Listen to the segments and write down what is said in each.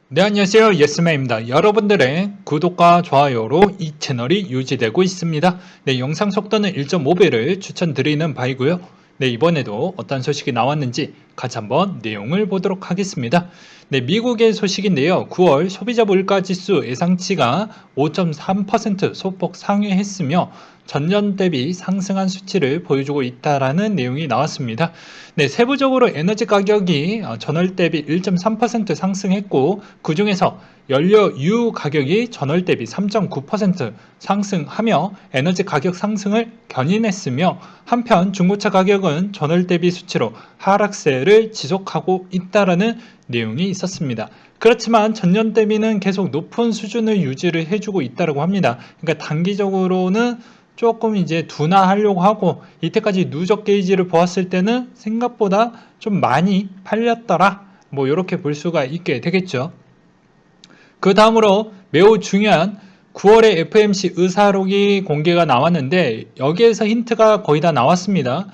네, 안녕하세요. 예스맨입니다. 여러분들의 구독과 좋아요로 이 채널이 유지되고 있습니다. 네, 영상 속도는 1.5배를 추천드리는 바이고요. 네, 이번에도 어떤 소식이 나왔는지 같이 한번 내용을 보도록 하겠습니다. 네, 미국의 소식인데요. 9월 소비자 물가지수 예상치가 5.3% 소폭 상회했으며 전년 대비 상승한 수치를 보여주고 있다라는 내용이 나왔습니다. 네, 세부적으로 에너지 가격이 전월 대비 1.3% 상승했고, 그 중에서 연료유 가격이 전월 대비 3.9% 상승하며 에너지 가격 상승을 견인했으며, 한편 중고차 가격은 전월 대비 수치로 하락세를 지속하고 있다라는 내용이 있었습니다. 그렇지만 전년 대비는 계속 높은 수준을 유지를 해주고 있다고 합니다. 그러니까 단기적으로는 조금 이제 둔화하려고 하고, 이때까지 누적 게이지를 보았을 때는 생각보다 좀 많이 팔렸더라, 뭐 이렇게 볼 수가 있게 되겠죠. 그 다음으로 매우 중요한 9월에 FMC 의사록이 공개가 나왔는데, 여기에서 힌트가 거의 다 나왔습니다.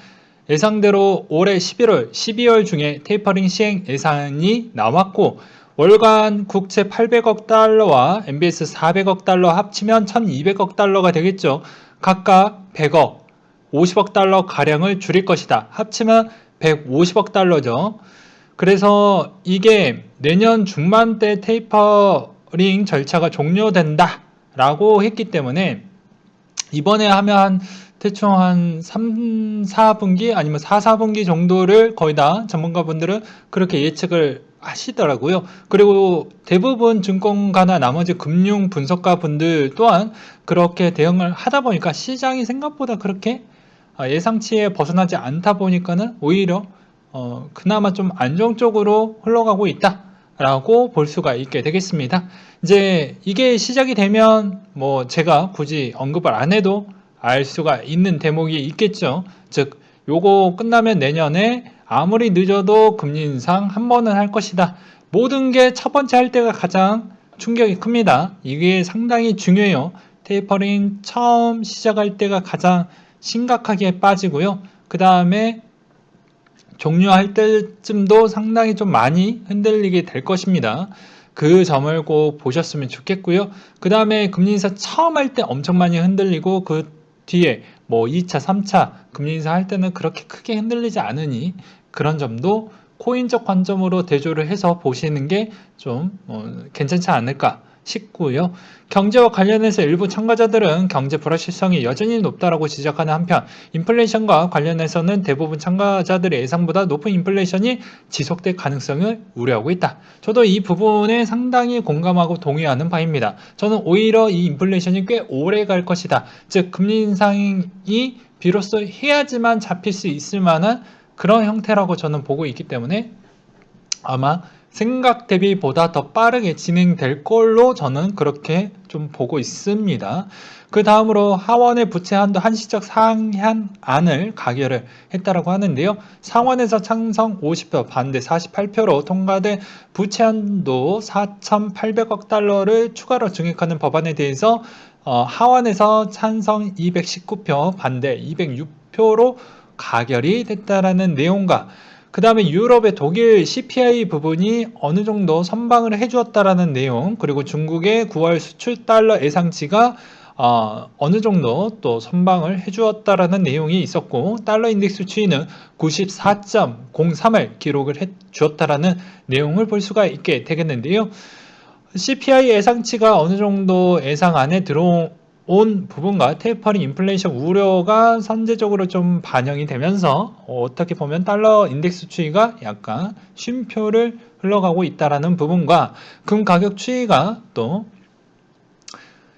예상대로 올해 11월, 12월 중에 테이퍼링 시행 예상이 나왔고, 월간 국채 800억 달러와 MBS 400억 달러 합치면 1200억 달러가 되겠죠. 각각 100억, 50억 달러 가량을 줄일 것이다. 합치면 150억 달러죠. 그래서 이게 내년 중반 때 테이퍼링 절차가 종료된다라고 했기 때문에, 이번에 하면 대충 한 3, 4분기 아니면 4, 4분기 정도를 거의 다 전문가분들은 그렇게 예측을 하시더라고요. 그리고 대부분 증권가나 나머지 금융 분석가 분들 또한 그렇게 대응을 하다 보니까 시장이 생각보다 그렇게 예상치에 벗어나지 않다 보니까는 오히려 그나마 좀 안정적으로 흘러가고 있다라고 볼 수가 있게 되겠습니다. 이제 이게 시작이 되면 뭐 제가 굳이 언급을 안 해도 알 수가 있는 대목이 있겠죠. 즉, 요거 끝나면 내년에 아무리 늦어도 금리 인상 한 번은 할 것이다. 모든 게 첫 번째 할 때가 가장 충격이 큽니다. 이게 상당히 중요해요. 테이퍼링 처음 시작할 때가 가장 심각하게 빠지고요. 그 다음에 종료할 때쯤도 상당히 좀 많이 흔들리게 될 것입니다. 그 점을 꼭 보셨으면 좋겠고요. 그 다음에 금리 인사 처음 할 때 엄청 많이 흔들리고, 그 뒤에 뭐 2차, 3차 금리 인사 할 때는 그렇게 크게 흔들리지 않으니, 그런 점도 코인적 관점으로 대조를 해서 보시는 게 좀 괜찮지 않을까 싶고요. 경제와 관련해서 일부 참가자들은 경제 불확실성이 여전히 높다라고 지적하는 한편, 인플레이션과 관련해서는 대부분 참가자들의 예상보다 높은 인플레이션이 지속될 가능성을 우려하고 있다. 저도 이 부분에 상당히 공감하고 동의하는 바입니다. 저는 오히려 이 인플레이션이 꽤 오래 갈 것이다. 즉, 금리 인상이 비로소 해야지만 잡힐 수 있을 만한 그런 형태라고 저는 보고 있기 때문에, 아마 생각 대비보다 더 빠르게 진행될 걸로 저는 그렇게 좀 보고 있습니다. 그 다음으로 하원의 부채 한도 한시적 상향안을 가결을 했다라고 하는데요. 상원에서 찬성 50표, 반대 48표로 통과된 부채 한도 4,800억 달러를 추가로 증액하는 법안에 대해서 하원에서 찬성 219표, 반대 206표로 가결이 됐다라는 내용과, 그 다음에 유럽의 독일 CPI 부분이 어느 정도 선방을 해주었다라는 내용, 그리고 중국의 9월 수출 달러 예상치가 어느 정도 또 선방을 해주었다라는 내용이 있었고, 달러 인덱스 추이는 94.03을 기록을 해주었다라는 내용을 볼 수가 있게 되겠는데요. CPI 예상치가 어느 정도 예상 안에 들어온 부분과 테이퍼링 인플레이션 우려가 선제적으로 좀 반영이 되면서 어떻게 보면 달러 인덱스 추이가 약간 쉼표를 흘러가고 있다라는 부분과, 금 가격 추이가 또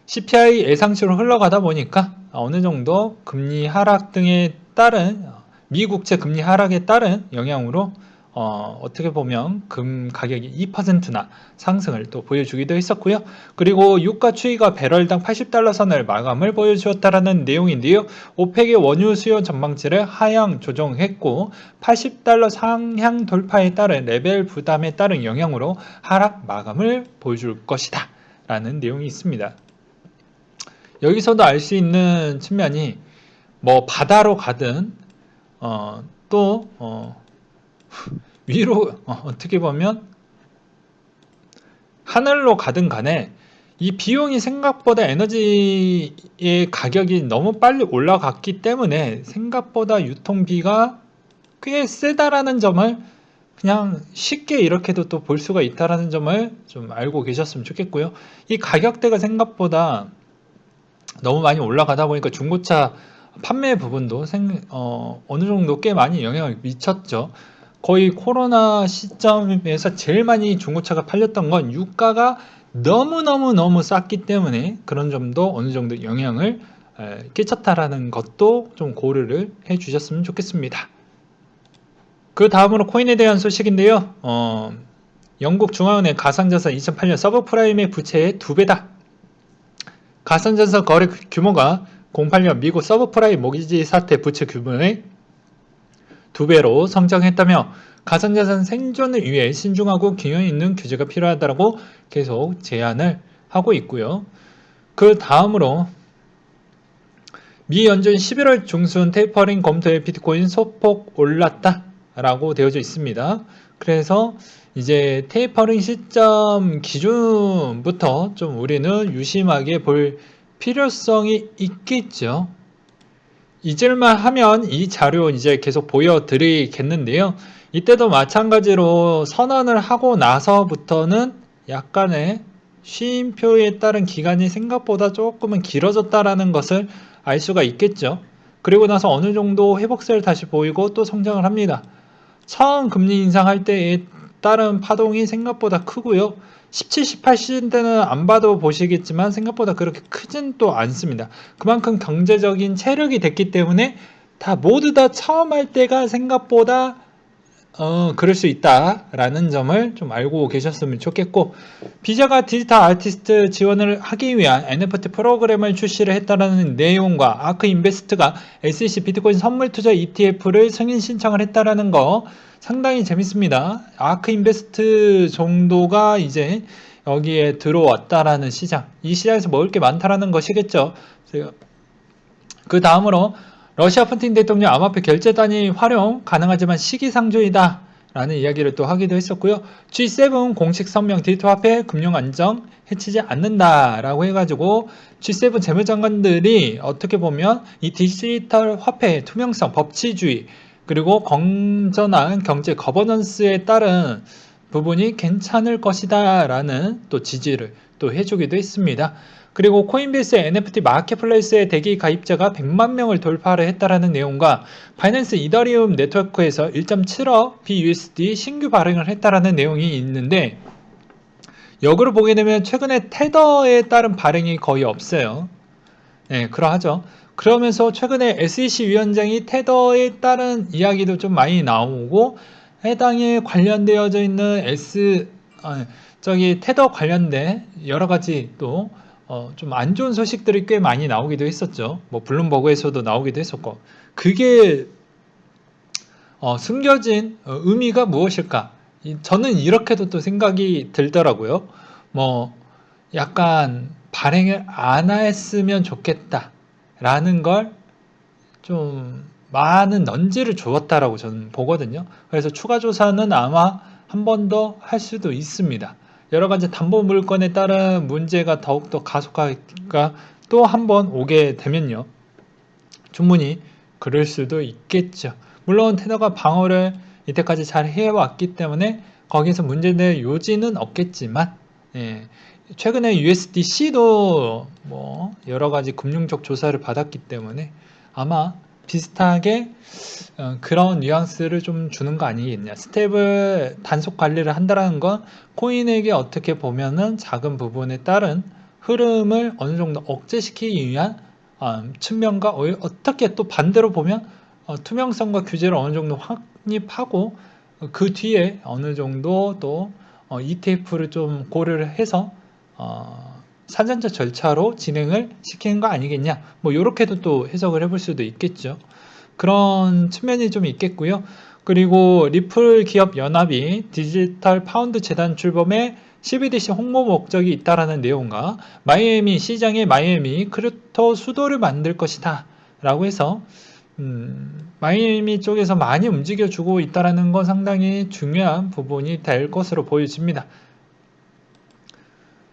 CPI 예상치로 흘러가다 보니까 어느 정도 금리 하락 등에 따른, 미국채 금리 하락에 따른 영향으로 어떻게 보면 금 가격이 2%나 상승을 또 보여주기도 했었고요. 그리고 유가 추이가 배럴당 80달러 선을 마감을 보여주었다라는 내용인데요. 오펙의 원유 수요 전망치를 하향 조정했고, 80달러 상향 돌파에 따른 레벨 부담에 따른 영향으로 하락 마감을 보여줄 것이다 라는 내용이 있습니다. 여기서도 알 수 있는 측면이, 뭐 바다로 가든 또 위로 어떻게 보면 하늘로 가든 간에 이 비용이 생각보다 에너지의 가격이 너무 빨리 올라갔기 때문에 생각보다 유통비가 꽤 세다라는 점을 그냥 쉽게 이렇게도 또 볼 수가 있다라는 점을 좀 알고 계셨으면 좋겠고요. 이 가격대가 생각보다 너무 많이 올라가다 보니까 중고차 판매 부분도 어느 정도 꽤 많이 영향을 미쳤죠. 거의 코로나 시점에서 제일 많이 중고차가 팔렸던 건 유가가 너무너무 쌌기 때문에 그런 점도 어느 정도 영향을 끼쳤다라는 것도 좀 고려를 해 주셨으면 좋겠습니다. 그 다음으로 코인에 대한 소식인데요. 영국 중앙은행 가상자산 2008년 서브프라임의 부채의 2배다. 가상자산 거래 규모가 08년 미국 서브프라임 모기지 사태 부채 규모의 2배로 성장했다며 가상자산 생존을 위해 신중하고 균형 있는 규제가 필요하다고 계속 제안을 하고 있고요. 그 다음으로 미 연준 11월 중순 테이퍼링 검토에 비트코인 소폭 올랐다 라고 되어져 있습니다. 그래서 이제 테이퍼링 시점 기준부터 좀 우리는 유심하게 볼 필요성이 있겠죠. 잊을만 하면 이 자료 이제 계속 보여드리겠는데요. 이때도 마찬가지로 선언을 하고 나서부터는 약간의 쉼표에 따른 기간이 생각보다 조금은 길어졌다라는 것을 알 수가 있겠죠. 그리고 나서 어느 정도 회복세를 다시 보이고 또 성장을 합니다. 처음 금리 인상할 때에 따른 파동이 생각보다 크고요. 17, 18시즌 때는 안 봐도 보시겠지만 생각보다 그렇게 크진 또 않습니다. 그만큼 경제적인 체력이 됐기 때문에 모두 다 처음 할 때가 생각보다 그럴 수 있다라는 점을 좀 알고 계셨으면 좋겠고, 비자가 디지털 아티스트 지원을 하기 위한 NFT 프로그램을 출시를 했다라는 내용과 아크 인베스트가 SEC 비트코인 선물 투자 ETF를 승인 신청을 했다라는 거 상당히 재밌습니다. 아크 인베스트 정도가 이제 여기에 들어왔다라는 시장, 이 시장에서 먹을 게 많다라는 것이겠죠. 그 다음으로 러시아 푸틴 대통령 암호화폐 결제 단위 활용 가능하지만 시기상조이다 라는 이야기를 또 하기도 했었고요. G7 공식 성명 디지털 화폐 금융 안정 해치지 않는다 라고 해가지고 G7 재무장관들이 어떻게 보면 이 디지털 화폐의 투명성, 법치주의 그리고 건전한 경제 거버넌스에 따른 부분이 괜찮을 것이다 라는 또 지지를 또 해주기도 했습니다. 그리고 코인베이스 NFT 마켓플레이스의 대기 가입자가 100만 명을 돌파를 했다라는 내용과 바이낸스 이더리움 네트워크에서 1.7억 BUSD 신규 발행을 했다라는 내용이 있는데, 역으로 보게 되면 최근에 테더에 따른 발행이 거의 없어요. 네, 그러하죠. 그러면서 최근에 SEC 위원장이 테더에 따른 이야기도 좀 많이 나오고, 해당에 관련되어져 있는 테더 관련된 여러 가지 또 좀 안 좋은 소식들이 꽤 많이 나오기도 했었죠. 뭐 블룸버그에서도 나오기도 했었고, 그게 숨겨진 의미가 무엇일까? 저는 이렇게도 또 생각이 들더라고요. 뭐 약간 발행을 안 했으면 좋겠다라는 걸 좀 많은 넌지를 주었다라고 저는 보거든요. 그래서 추가 조사는 아마 한 번 더 할 수도 있습니다. 여러 가지 담보 물건에 따른 문제가 더욱더 가속화가 또 한 번 오게 되면요, 충분히 그럴 수도 있겠죠. 물론 테더가 방어를 이때까지 잘 해왔기 때문에 거기서 문제될 요지는 없겠지만, 예, 최근에 USDC도 뭐 여러 가지 금융적 조사를 받았기 때문에 아마 비슷하게 그런 뉘앙스를 좀 주는 거 아니겠냐. 스텝을 단속 관리를 한다는 건 코인에게 어떻게 보면은 작은 부분에 따른 흐름을 어느 정도 억제시키기 위한 측면과 어떻게 또 반대로 보면 투명성과 규제를 어느 정도 확립하고 그 뒤에 어느 정도 또 ETF를 좀 고려를 해서 사전자 절차로 진행을 시키는 거 아니겠냐, 뭐 이렇게도 또 해석을 해볼 수도 있겠죠. 그런 측면이 좀 있겠고요. 그리고 리플 기업 연합이 디지털 파운드 재단 출범에 CBDC 홍보 목적이 있다라는 내용과 마이애미 시장의 마이애미 크립토 수도를 만들 것이다 라고 해서 마이애미 쪽에서 많이 움직여주고 있다라는 건 상당히 중요한 부분이 될 것으로 보여집니다.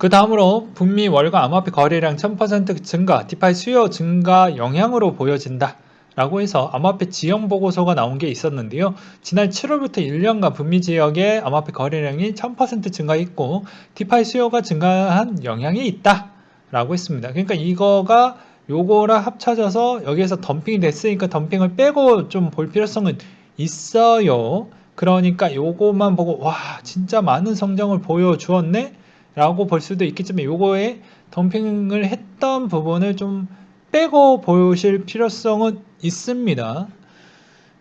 그 다음으로 북미 월가 암호화폐 거래량 1000% 증가, 디파이 수요 증가 영향으로 보여진다 라고 해서 암호화폐 지형 보고서가 나온 게 있었는데요. 지난 7월부터 1년간 북미 지역의 암호화폐 거래량이 1000% 증가했고 디파이 수요가 증가한 영향이 있다 라고 했습니다. 그러니까 이거가 요거랑 합쳐져서 여기에서 덤핑이 됐으니까 덤핑을 빼고 좀 볼 필요성은 있어요. 그러니까 요거만 보고 와 진짜 많은 성장을 보여주었네 라고 볼 수도 있겠지만 요거에 덤핑을 했던 부분을 좀 빼고 보실 필요성은 있습니다.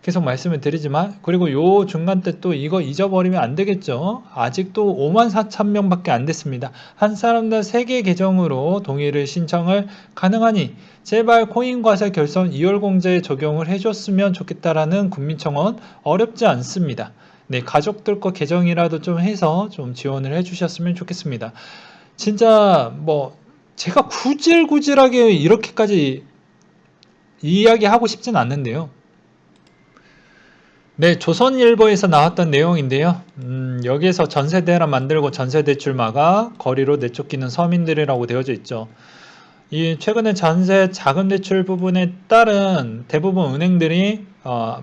계속 말씀을 드리지만 그리고 요 중간 때 또 이거 잊어버리면 안 되겠죠. 아직도 54,000명밖에 안 됐습니다. 한 사람당 3개 계정으로 동의를 신청을 가능하니 제발 코인과세 결선 2월 공제에 적용을 해줬으면 좋겠다라는 국민청원 어렵지 않습니다. 네, 가족들 거 계정이라도 좀 해서 좀 지원을 해주셨으면 좋겠습니다. 진짜 뭐 제가 구질구질하게 이렇게까지 이야기하고 싶진 않는데요. 네, 조선일보에서 나왔던 내용인데요. 여기에서 전세대란 만들고 전세대출 막아 거리로 내쫓기는 서민들이라고 되어져 있죠. 이 최근에 전세 자금 대출 부분에 따른 대부분 은행들이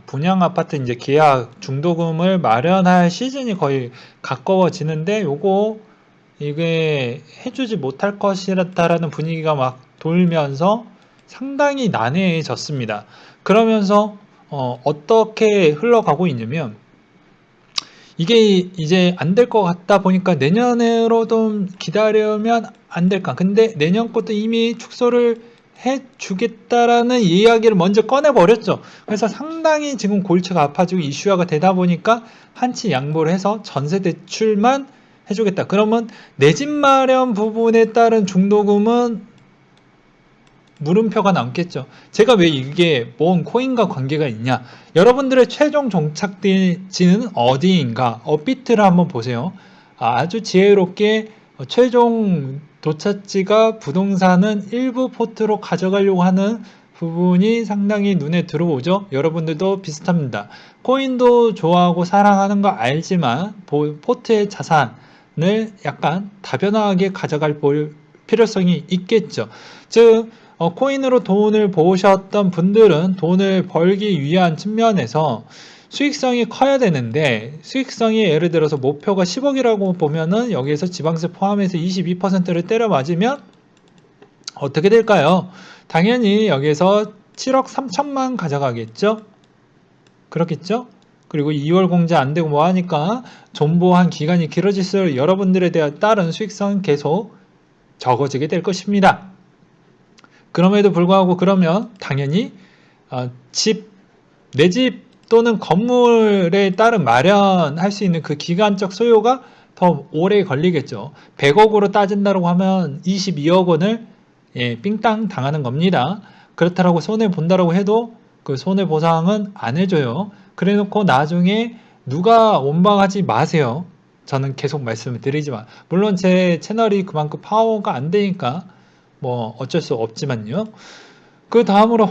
분양 아파트 이제 계약 중도금을 마련할 시즌이 거의 가까워지는데 요거 이게 해주지 못할 것이라는 분위기가 막 돌면서 상당히 난해해졌습니다. 그러면서 어떻게 흘러가고 있냐면 이게 이제 안 될 것 같다 보니까 내년으로 좀 기다리면 안 될까. 근데 내년 것도 이미 축소를 해주겠다라는 이야기를 먼저 꺼내버렸죠. 그래서 상당히 지금 골치가 아파지고 이슈화가 되다 보니까 한치 양보를 해서 전세 대출만 해주겠다. 그러면 내 집 마련 부분에 따른 중도금은 물음표가 남겠죠. 제가 왜 이게 뭔 코인과 관계가 있냐? 여러분들의 최종 종착지는 어디인가? 업비트를 한번 보세요. 아주 지혜롭게 최종 도착지가 부동산은 일부 포트로 가져가려고 하는 부분이 상당히 눈에 들어오죠. 여러분들도 비슷합니다. 코인도 좋아하고 사랑하는 거 알지만 포트의 자산을 약간 다변화하게 가져갈 필요성이 있겠죠. 즉 코인으로 돈을 버셨던 분들은 돈을 벌기 위한 측면에서 수익성이 커야 되는데 수익성이 예를 들어서 목표가 10억이라고 보면은 여기에서 지방세 포함해서 22%를 때려 맞으면 어떻게 될까요? 당연히 여기에서 7억 3천만 가져가겠죠? 그렇겠죠? 그리고 2월 공제 안 되고 뭐 하니까 존버한 기간이 길어질수록 여러분들에 대한 다른 수익성은 계속 적어지게 될 것입니다. 그럼에도 불구하고 그러면 당연히 내 집 또는 건물에 따른 마련할 수 있는 그 기간적 소요가 더 오래 걸리겠죠. 100억으로 따진다고 하면 22억 원을 삥땅 당하는 겁니다. 그렇다고 손해 본다고 해도 그 손해 보상은 안 해줘요. 그래놓고 나중에 누가 원망하지 마세요. 저는 계속 말씀을 드리지만 물론 제 채널이 그만큼 파워가 안 되니까 뭐 어쩔 수 없지만요. 그 다음으로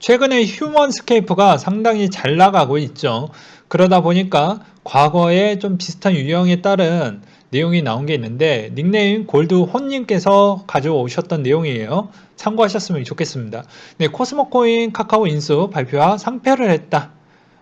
최근에 휴먼스케이프가 상당히 잘 나가고 있죠. 그러다 보니까 과거에 좀 비슷한 유형에 따른 내용이 나온 게 있는데 닉네임 골드혼님께서 가져오셨던 내용이에요. 참고하셨으면 좋겠습니다. 네, 코스모코인 카카오 인수 발표와 상패를 했다.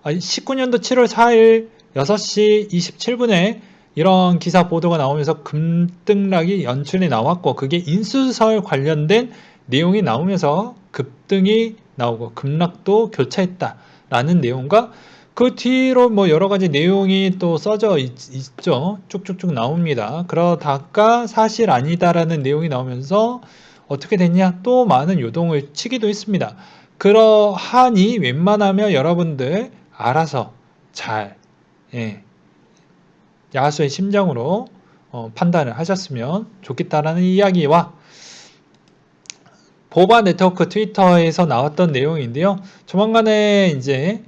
19년도 7월 4일 6시 27분에 이런 기사 보도가 나오면서 급등락이 연출이 나왔고 그게 인수설 관련된 내용이 나오면서 급등이 나오고 급락도 교차했다라는 내용과 그 뒤로 뭐 여러 가지 내용이 또 써져 있죠. 쭉쭉쭉 나옵니다. 그러다가 사실 아니다라는 내용이 나오면서 어떻게 됐냐? 또 많은 요동을 치기도 했습니다. 그러하니 웬만하면 여러분들 알아서 잘 야수의 심정으로 판단을 하셨으면 좋겠다라는 이야기와 보바 네트워크 트위터에서 나왔던 내용인데요. 조만간에 이제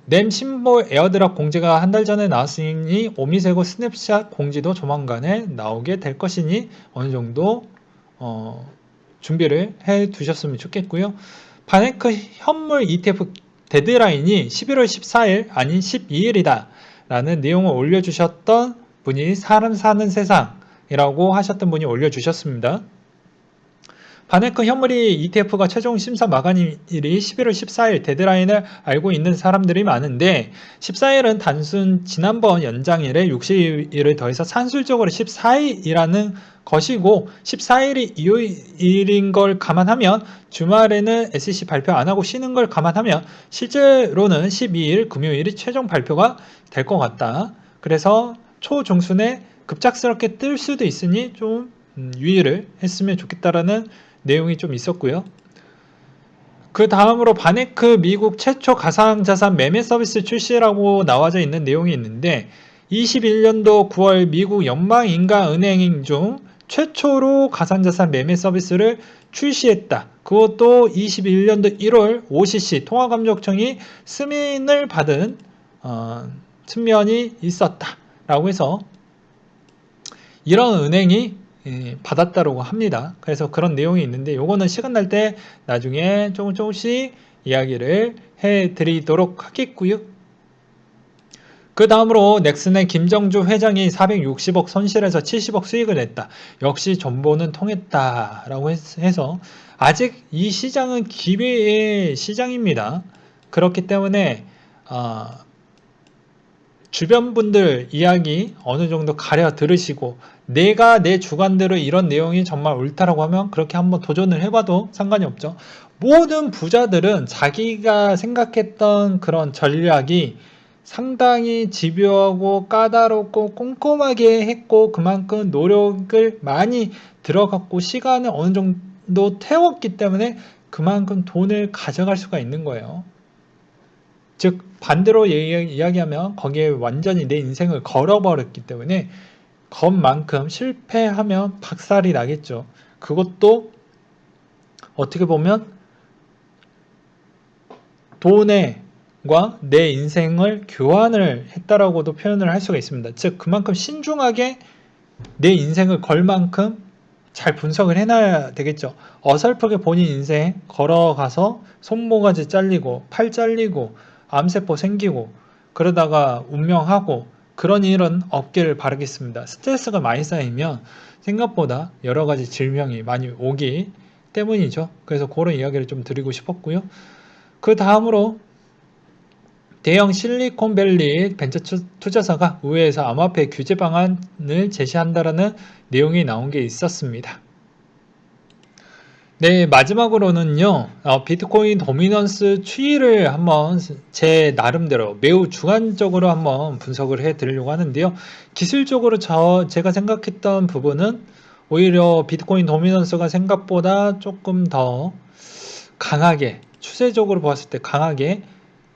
램 심볼 에어드랍 공지가 한 달 전에 나왔으니 오미세고 스냅샷 공지도 조만간에 나오게 될 것이니 어느 정도 준비를 해 두셨으면 좋겠고요. 바네크 현물 ETF 데드라인이 11월 14일 아닌 12일이다 라는 내용을 올려주셨던 분이 사람 사는 세상이라고 하셨던 분이 올려주셨습니다. 바네크 현물이 ETF가 최종 심사 마감일이 11월 14일 데드라인을 알고 있는 사람들이 많은데 14일은 단순 지난번 연장일에 60일을 더해서 산술적으로 14일이라는 것이고 14일이 일요일인 걸 감안하면 주말에는 SEC 발표 안 하고 쉬는 걸 감안하면 실제로는 12일 금요일이 최종 발표가 될 것 같다. 그래서 초중순에 급작스럽게 뜰 수도 있으니 좀 유의를 했으면 좋겠다라는 내용이 좀 있었고요. 그 다음으로 바네크 미국 최초 가상자산 매매 서비스 출시라고 나와져 있는 내용이 있는데 21년도 9월 미국 연방인가은행 중 최초로 가상자산 매매 서비스를 출시했다. 그것도 21년도 1월 OCC 통화감독청이 승인을 받은 측면이 있었다. 라고 해서 이런 은행이 받았다고 합니다. 그래서 그런 내용이 있는데 요거는 시간 날 때 나중에 조금씩 이야기를 해드리도록 하겠고요. 그 다음으로 넥슨의 김정주 회장이 460억 손실해서 70억 수익을 냈다. 역시 정보는 통했다라고 해서 아직 이 시장은 기회의 시장입니다. 그렇기 때문에 주변 분들 이야기 어느 정도 가려 들으시고 내가 내 주관대로 이런 내용이 정말 옳다라고 하면 그렇게 한번 도전을 해봐도 상관이 없죠. 모든 부자들은 자기가 생각했던 그런 전략이 상당히 집요하고 까다롭고 꼼꼼하게 했고 그만큼 노력을 많이 들어갔고 시간을 어느 정도 태웠기 때문에 그만큼 돈을 가져갈 수가 있는 거예요. 즉 반대로 이야기하면 거기에 완전히 내 인생을 걸어버렸기 때문에 것만큼 실패하면 박살이 나겠죠. 그것도 어떻게 보면 돈과 내 인생을 교환을 했다라고도 표현을 할 수가 있습니다. 즉 그만큼 신중하게 내 인생을 걸 만큼 잘 분석을 해놔야 되겠죠. 어설프게 본인 인생 걸어가서 손모가지 잘리고 팔 잘리고 암세포 생기고 그러다가 운명하고 그런 일은 없기를 바라겠습니다. 스트레스가 많이 쌓이면 생각보다 여러 가지 질병이 많이 오기 때문이죠. 그래서 그런 이야기를 좀 드리고 싶었고요. 그 다음으로 대형 실리콘밸리 벤처 투자사가 의회에서 암호화폐 규제 방안을 제시한다라는 내용이 나온 게 있었습니다. 네, 마지막으로는요, 비트코인 도미넌스 추이를 한번 제 나름대로 매우 주관적으로 한번 분석을 해 드리려고 하는데요. 기술적으로 제가 생각했던 부분은 오히려 비트코인 도미넌스가 생각보다 조금 더 강하게, 추세적으로 보았을 때 강하게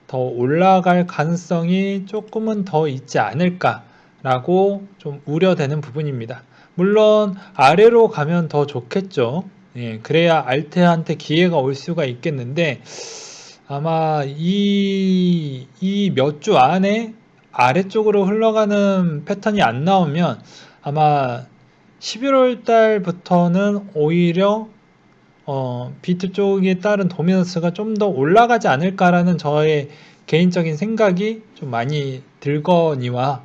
더 올라갈 가능성이 조금은 더 있지 않을까라고 좀 우려되는 부분입니다. 물론 아래로 가면 더 좋겠죠. 예, 그래야 알트한테 기회가 올 수가 있겠는데 아마 이 몇 주 안에 아래쪽으로 흘러가는 패턴이 안 나오면 아마 11월 달부터는 오히려 비트 쪽에 따른 도미넌스가 좀 더 올라가지 않을까라는 저의 개인적인 생각이 좀 많이 들거니와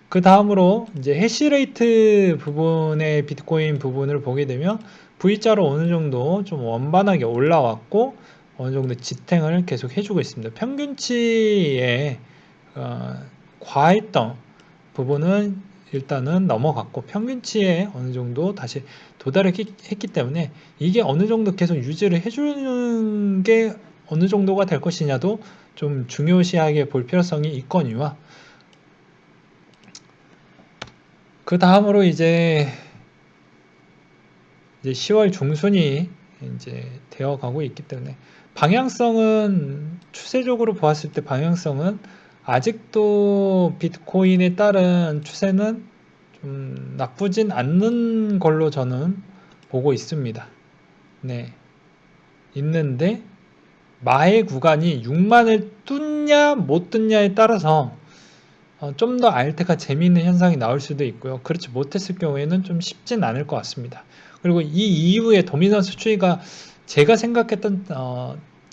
그 다음으로 이제 해시레이트 부분의 비트코인 부분을 보게 되면 V자로 어느 정도 좀 원만하게 올라왔고 어느 정도 지탱을 계속 해주고 있습니다. 평균치에 과했던 부분은 일단은 넘어갔고 평균치에 어느 정도 다시 도달했기 때문에 이게 어느 정도 계속 유지를 해주는 게 어느 정도가 될 것이냐도 좀 중요시하게 볼 필요성이 있거니와 그 다음으로 이제 10월 중순이 이제 되어 가고 있기 때문에 방향성은 추세적으로 보았을 때 방향성은 아직도 비트코인에 따른 추세는 좀 나쁘진 않는 걸로 저는 보고 있습니다. 네. 있는데 마의 구간이 6만을 뚫냐 못 뚫냐에 따라서 좀 더 알트가 재미있는 현상이 나올 수도 있고요. 그렇지 못했을 경우에는 좀 쉽진 않을 것 같습니다. 그리고 이 이후에 도미넌스 추이가 제가 생각했던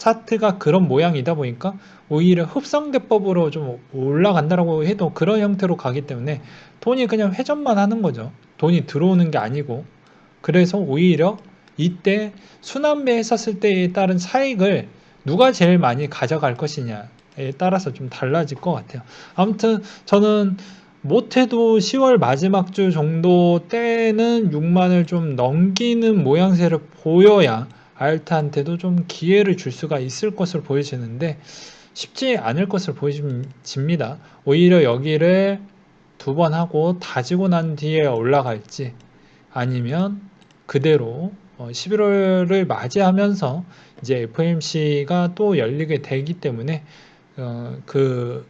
차트가 그런 모양이다 보니까 오히려 흡성대법으로 좀 올라간다라고 해도 그런 형태로 가기 때문에 돈이 그냥 회전만 하는 거죠. 돈이 들어오는 게 아니고. 그래서 오히려 이때 순환매했었을 때에 따른 차익을 누가 제일 많이 가져갈 것이냐에 따라서 좀 달라질 것 같아요. 아무튼 저는 못해도 10월 마지막 주 정도 때는 6만을 좀 넘기는 모양새를 보여야 알트한테도 좀 기회를 줄 수가 있을 것으로 보여지는데 쉽지 않을 것으로 보여집니다. 오히려 여기를 두 번 하고 다지고 난 뒤에 올라갈지 아니면 그대로 11월을 맞이하면서 이제 FOMC가 또 열리게 되기 때문에 그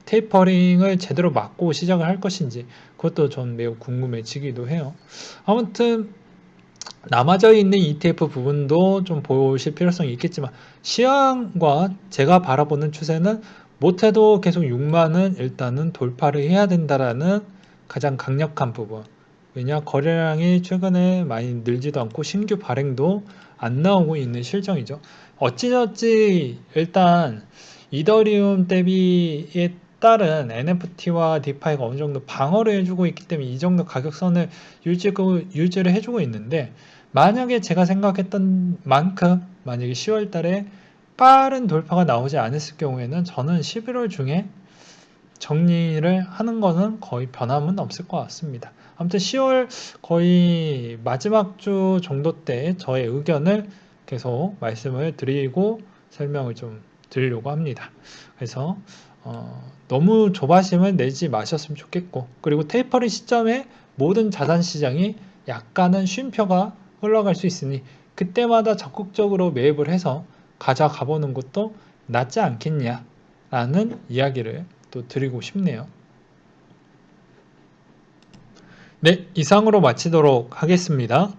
테이퍼링을 제대로 막고 시작을 할 것인지 그것도 전 매우 궁금해지기도 해요. 아무튼 남아져 있는 ETF 부분도 좀 보실 필요성이 있겠지만 시황과 제가 바라보는 추세는 못해도 계속 6만은 일단은 돌파를 해야 된다라는 가장 강력한 부분. 왜냐 거래량이 최근에 많이 늘지도 않고 신규 발행도 안 나오고 있는 실정이죠. 어찌저찌 일단 이더리움 대비에 따른 NFT와 디파이가 어느 정도 방어를 해주고 있기 때문에 이 정도 가격선을 유지를 해주고 있는데 만약에 제가 생각했던 만큼 만약에 10월 달에 빠른 돌파가 나오지 않았을 경우에는 저는 11월 중에 정리를 하는 것은 거의 변함은 없을 것 같습니다. 아무튼 10월 거의 마지막 주 정도 때 저의 의견을 계속 말씀을 드리고 설명을 좀 드리려고 합니다. 그래서 너무 조바심을 내지 마셨으면 좋겠고 그리고 테이퍼링 시점에 모든 자산 시장이 약간은 쉼표가 흘러갈 수 있으니 그때마다 적극적으로 매입을 해서 가져가 보는 것도 낫지 않겠냐라는 이야기를 또 드리고 싶네요. 네, 이상으로 마치도록 하겠습니다.